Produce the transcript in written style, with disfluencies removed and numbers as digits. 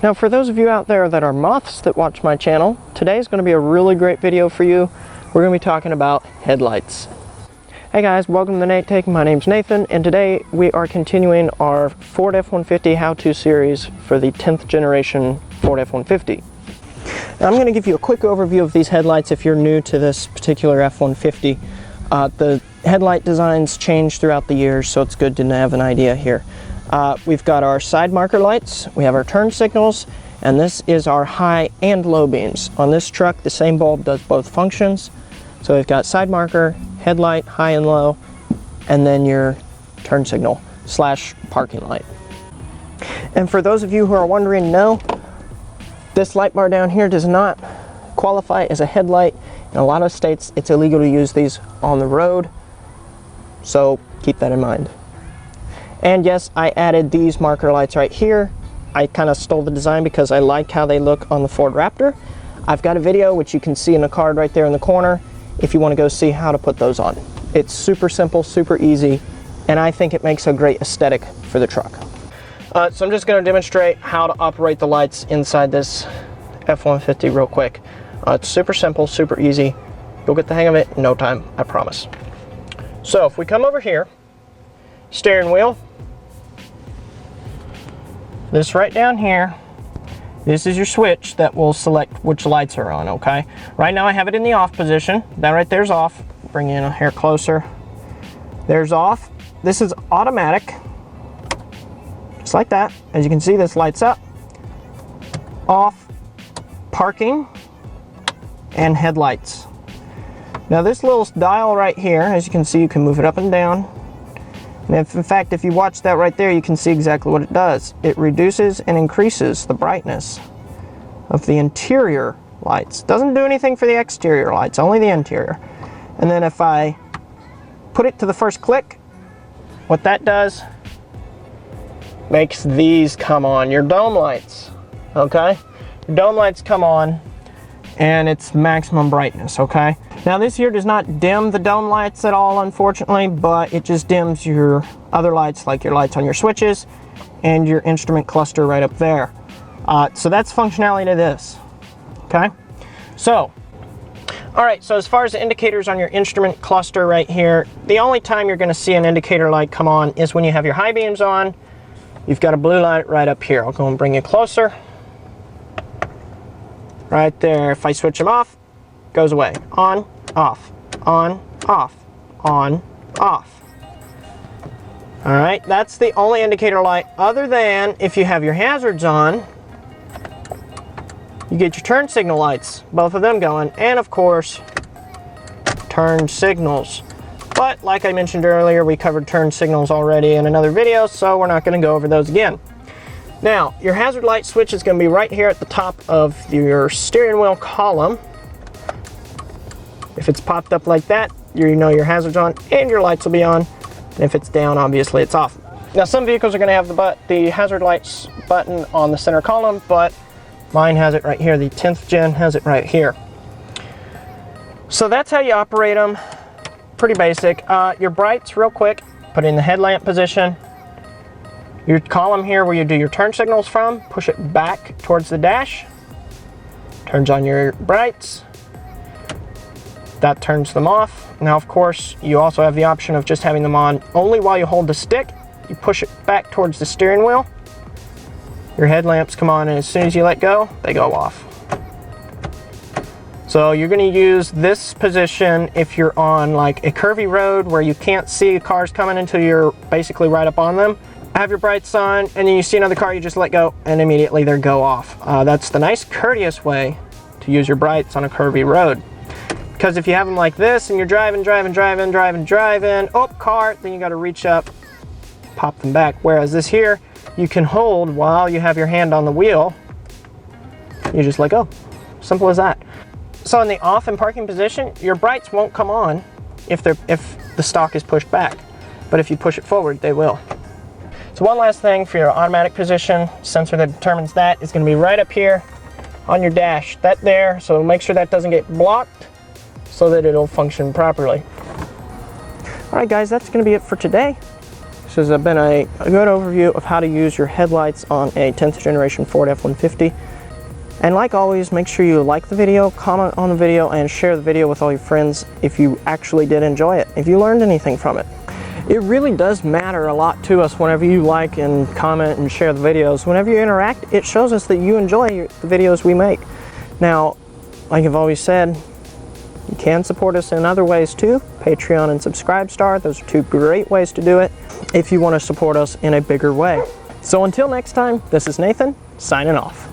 Now for those of you out there that are moths that watch my channel, today is going to be a really great video for you. We're going to be talking about headlights. Hey guys, welcome to the Nate Take. My name's Nathan, and today we are continuing our Ford F-150 how-to series for the 10th generation Ford F-150. Now I'm going to give you a quick overview of these headlights if you're new to this particular F-150. The headlight designs change throughout the years, so it's good to have an idea here. We've got our side marker lights, we have our turn signals, and this is our high and low beams. On this truck, the same bulb does both functions. So we've got side marker, headlight, high and low, and then your turn signal slash parking light. And for those of you who are wondering, no, this light bar down here does not qualify as a headlight. In a lot of states, it's illegal to use these on the road, so keep that in mind. And yes, I added these marker lights right here. I kind of stole the design because I like how they look on the Ford Raptor. I've got a video which you can see in the card right there in the corner if you want to go see how to put those on. It's super simple, super easy, and I think it makes a great aesthetic for the truck. So I'm just going to demonstrate how to operate the lights inside this F-150 real quick. It's super simple, super easy. You'll get the hang of it in no time, I promise. So if we come over here, steering wheel, this right down here, this is your switch that will select which lights are on, okay? Right now I have it in the off position. That right there's off. Bring in a hair closer. There's off. This is automatic. Just like that. As you can see, this lights up. Off, parking, and headlights. Now this little dial right here, as you can see, you can move it up and down. And in fact, if you watch that right there, you can see exactly what it does. It reduces and increases the brightness of the interior lights. Doesn't do anything for the exterior lights, only the interior. And then if I put it to the first click, what that does, makes these come on, your dome lights, okay? Your dome lights come on, and it's maximum brightness, okay? Now this here does not dim the dome lights at all, unfortunately, but it just dims your other lights, like your lights on your switches and your instrument cluster right up there. So that's functionality to this, okay? So, all right, so as far as the indicators on your instrument cluster right here, the only time you're gonna see an indicator light come on is when you have your high beams on. You've got a blue light right up here. I'll go and bring you closer. Right there, if I switch them off, goes away. On, off, on, off, on, off. All right, that's the only indicator light other than if you have your hazards on, you get your turn signal lights, both of them going, and of course, turn signals. But like I mentioned earlier, we covered turn signals already in another video, so we're not gonna go over those again. Now, your hazard light switch is going to be right here at the top of your steering wheel column. If it's popped up like that, you know your hazard's on and your lights will be on. And if it's down, obviously it's off. Now, some vehicles are going to have the hazard lights button on the center column, but mine has it right here. The 10th gen has it right here. So that's how you operate them. Pretty basic. Your brights, real quick, put in the headlamp position. Your column here where you do your turn signals from, push it back towards the dash. Turns on your brights. That turns them off. Now, of course, you also have the option of just having them on only while you hold the stick. You push it back towards the steering wheel. Your headlamps come on, and as soon as you let go, they go off. So you're going to use this position if you're on like a curvy road where you can't see cars coming until you're basically right up on them. Have your brights on, and then you see another car, you just let go, and immediately they go off. That's the nice, courteous way to use your brights on a curvy road. Because if you have them like this, and you're driving, oh, car, then you got to reach up, pop them back. Whereas this here, you can hold while you have your hand on the wheel. You just let go. Simple as that. So in the off and parking position, your brights won't come on if the stock is pushed back. But if you push it forward, they will. So one last thing for your automatic position, sensor that determines that is going to be right up here on your dash. That there, so make sure that doesn't get blocked so that it'll function properly. All right guys, that's going to be it for today. This has been a good overview of how to use your headlights on a 10th generation Ford F-150. And like always, make sure you like the video, comment on the video, and share the video with all your friends if you actually did enjoy it, if you learned anything from it. It really does matter a lot to us whenever you like and comment and share the videos. Whenever you interact, it shows us that you enjoy the videos we make. Now, like I've always said, you can support us in other ways too. Patreon and Subscribestar, those are two great ways to do it if you want to support us in a bigger way. So until next time, this is Nathan, signing off.